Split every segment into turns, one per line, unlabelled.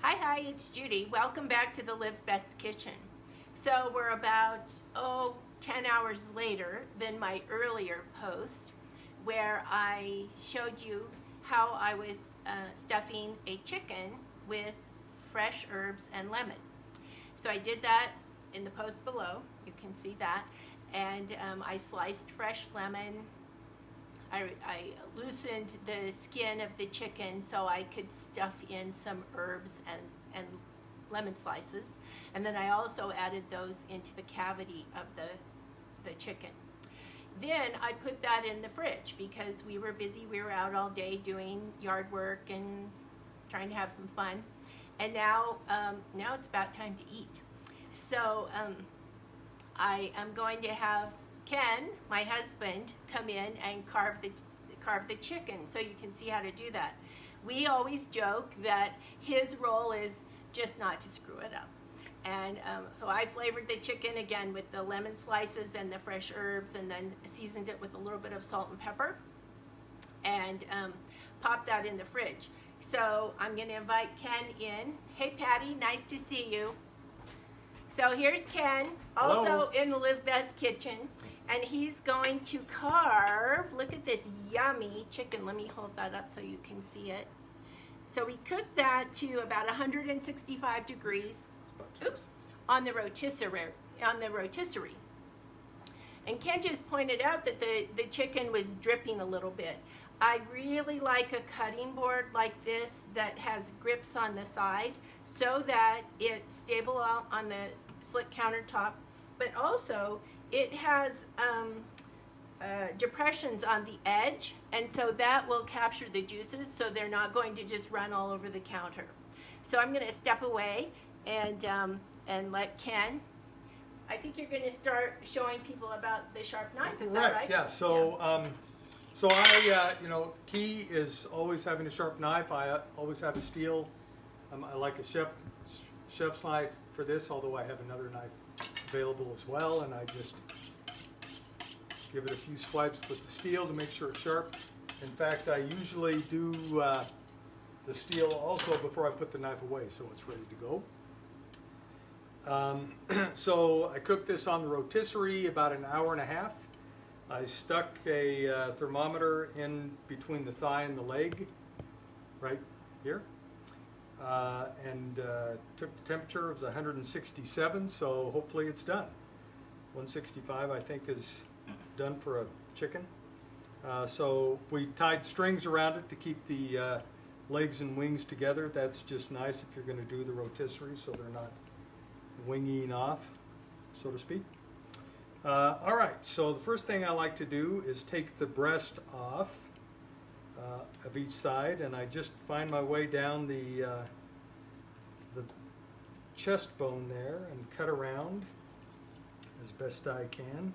Hi, it's Judy. Welcome back to the Live Best Kitchen. So we're about, 10 hours later than my earlier post where I showed you how I was stuffing a chicken with fresh herbs and lemon. So I did that in the post below. You can see that. And I sliced fresh lemon. I loosened the skin of the chicken so I could stuff in some herbs and lemon slices. And then I also added those into the cavity of the chicken. Then I put that in the fridge because we were busy. We were out all day doing yard work and trying to have some fun. And now it's about time to eat. So I am going to have Ken, my husband, come in and carve the chicken so you can see how to do that. We always joke that his role is just not to screw it up. And so I flavored the chicken again with the lemon slices and the fresh herbs, and then seasoned it with a little bit of salt and pepper, and popped that in the fridge. So I'm going to invite Ken in. Hey Patty, nice to see you. So here's Ken, also
Hello.
in the Live Best Kitchen, and he's going to carve, look at this yummy chicken. Let me hold that up so you can see it. So we cooked that to about 165 degrees, on the rotisserie. And Ken just pointed out that the chicken was dripping a little bit. I really like a cutting board like this that has grips on the side so that it's stable on the slick countertop, but also it has depressions on the edge, and so that will capture the juices so they're not going to just run all over the counter. So I'm going to step away and let Ken. I think you're going to start showing people about the sharp knife. Is that right?
Yeah. So, so I, key is always having a sharp knife. I always have a steel. I like a chef's knife for this, although I have another knife available as well, and I just give it a few swipes with the steel to make sure it's sharp. In fact, I usually do the steel also before I put the knife away, so it's ready to go. So I cooked this on the rotisserie about an hour and a half. I stuck a thermometer in between the thigh and the leg, right here, and took the temperature. It was 167, so hopefully it's done. 165 I think is done for a chicken. So we tied strings around it to keep the legs and wings together. That's just nice if you're going to do the rotisserie so they're not winging off, so to speak. All right, so the first thing I like to do is take the breast off of each side, and I just find my way down the chest bone there and cut around as best I can.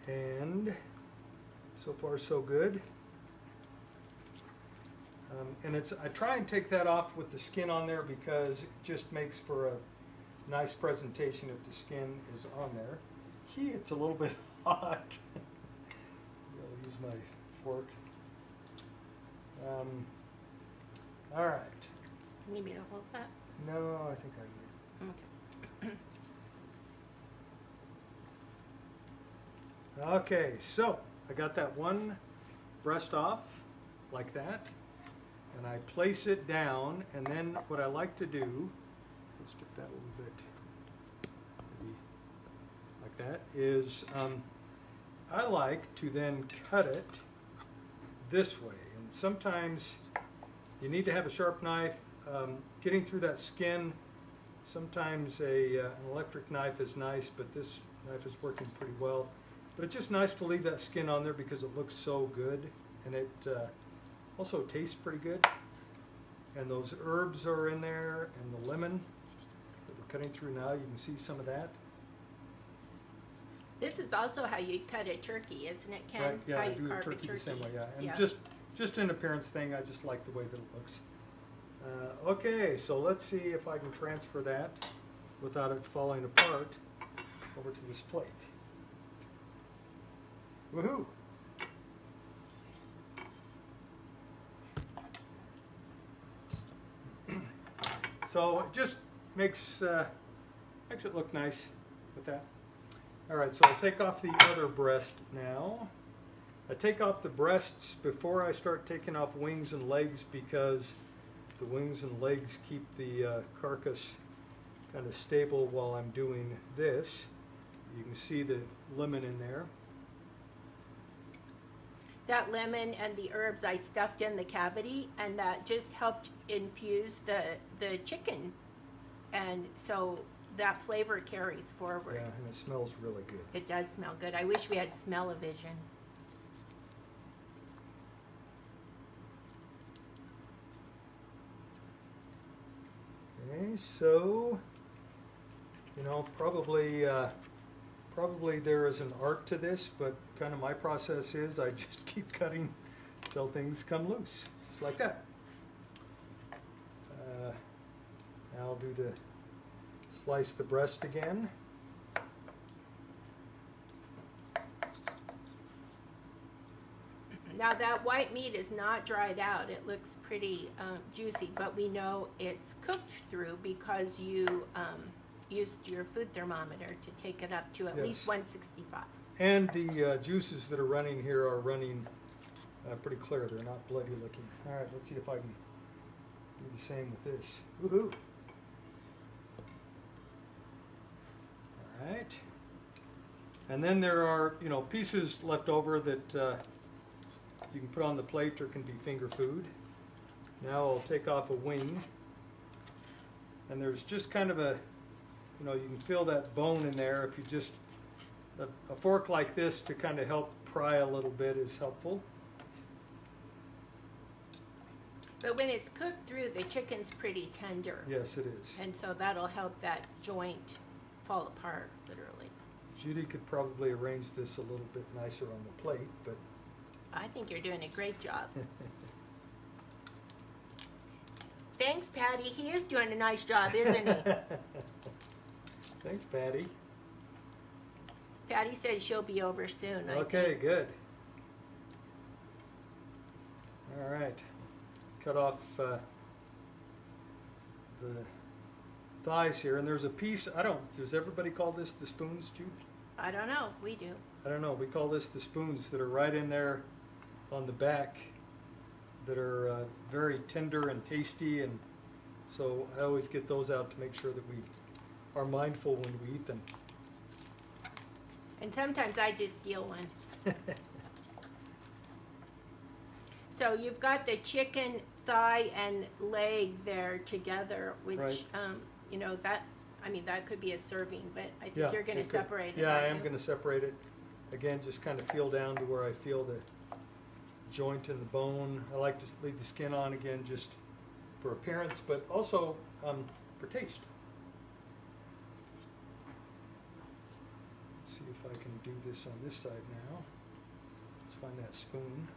And so far so good. And I try and take that off with the skin on there because it just makes for a nice presentation if the skin is on there. It's a little bit hot. I'll use my fork. All right.
You need me to hold that?
No, I think I can.
Okay.
Okay, so I got that one breast off like that. And I place it down, and then what I like to do, let's get that a little bit maybe like that, is I like to then cut it this way. And sometimes you need to have a sharp knife. Getting through that skin, sometimes an electric knife is nice, but this knife is working pretty well. But it's just nice to leave that skin on there because it looks so good, and it also tastes pretty good. And those herbs are in there, and the lemon that we're cutting through now, you can see some of that.
This is also how you cut a turkey, isn't it, Ken?
Right, yeah,
how
I
you
do a
carve
turkey the same way, yeah. And
Yeah.
just an appearance thing, I just like the way that it looks. Okay, so let's see if I can transfer that without it falling apart over to this plate. Woohoo! So it just makes it look nice with that. All right, so I'll take off the other breast now. I take off the breasts before I start taking off wings and legs because the wings and legs keep the carcass kind of stable while I'm doing this. You can see the lemon in there.
That lemon and the herbs I stuffed in the cavity, and that just helped infuse the chicken, and so that flavor carries forward.
Yeah, and it smells really good.
It does smell good. I wish we had smell-o-vision.
Okay, so probably there is an art to this, but kind of my process is I just keep cutting till things come loose, just like that. Now I'll do the slice the breast again.
Now that white meat is not dried out. It looks pretty juicy, but we know it's cooked through because you used your food thermometer to take it up to at least 165.
And the juices that are running here are running pretty clear. They're not bloody looking. All right, let's see if I can do the same with this. Woohoo! All right. And then there are, pieces left over that you can put on the plate or can be finger food. Now I'll take off a wing. And there's just kind of a, you can feel that bone in there. If you just, a fork like this to kind of help pry a little bit is helpful.
But when it's cooked through, the chicken's pretty tender.
Yes, it is.
And so that'll help that joint fall apart, literally.
Judy could probably arrange this a little bit nicer on the plate, but...
I think you're doing a great job. Thanks, Patty. He is doing a nice job, isn't he?
Thanks, Patty.
Patty says she'll be over soon.
Okay, good. All right. Cut off the thighs here, and there's a piece, does everybody call this the spoons, Jude?
I don't know. We do.
I don't know. We call this the spoons that are right in there on the back that are very tender and tasty, and so I always get those out to make sure that we are mindful when we eat them.
And sometimes I just steal one. So you've got the chicken thigh and leg there together, which,
right.
That could be a serving, but I think
Yeah,
you're going to separate it.
Yeah, I
aren't
am
you?
going to separate it. Again, just kind of feel down to where I feel the joint in the bone. I like to leave the skin on again just for appearance, but also for taste. Let's see if I can do this on this side now. Let's find that spoon.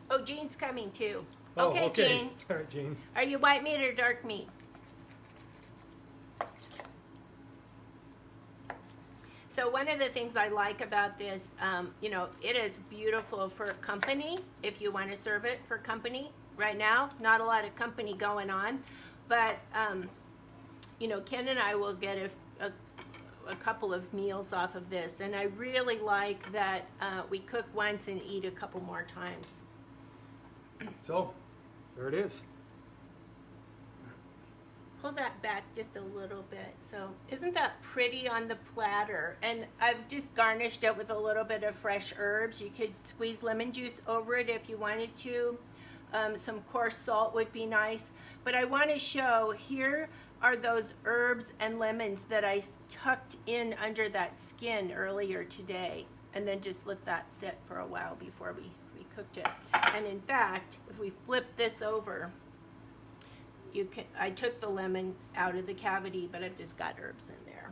Oh, Jean's coming too.
Oh,
Okay,
okay.
Jean.
All right, Jean.
Are you white meat or dark meat? So one of the things I like about this, it is beautiful for company if you want to serve it for company. Right now, not a lot of company going on, but Ken and I will get a couple of meals off of this, and I really like that we cook once and eat a couple more times.
So, there it is.
Pull that back just a little bit. So isn't that pretty on the platter? And I've just garnished it with a little bit of fresh herbs. You could squeeze lemon juice over it if you wanted to. Some coarse salt would be nice. But I want to show, here are those herbs and lemons that I tucked in under that skin earlier today. And then just let that sit for a while before we cooked it. And in fact, if we flip this over, I took the lemon out of the cavity, but I've just got herbs in there.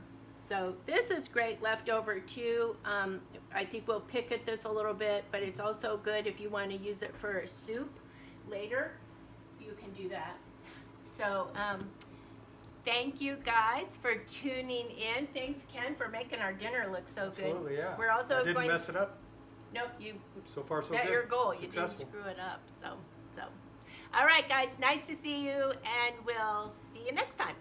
So this is great leftover too. I think we'll pick at this a little bit, but it's also good if you want to use it for a soup. later, you can do that. So Thank you guys for tuning in. Thanks, Ken, for making our dinner look so good.
Absolutely, yeah.
We're also
I didn't
going.
mess it up.
Nope, you
So far, so
met
good.
your goal.
Successful.
You didn't screw it up. So. All right, guys. Nice to see you, and we'll see you next time.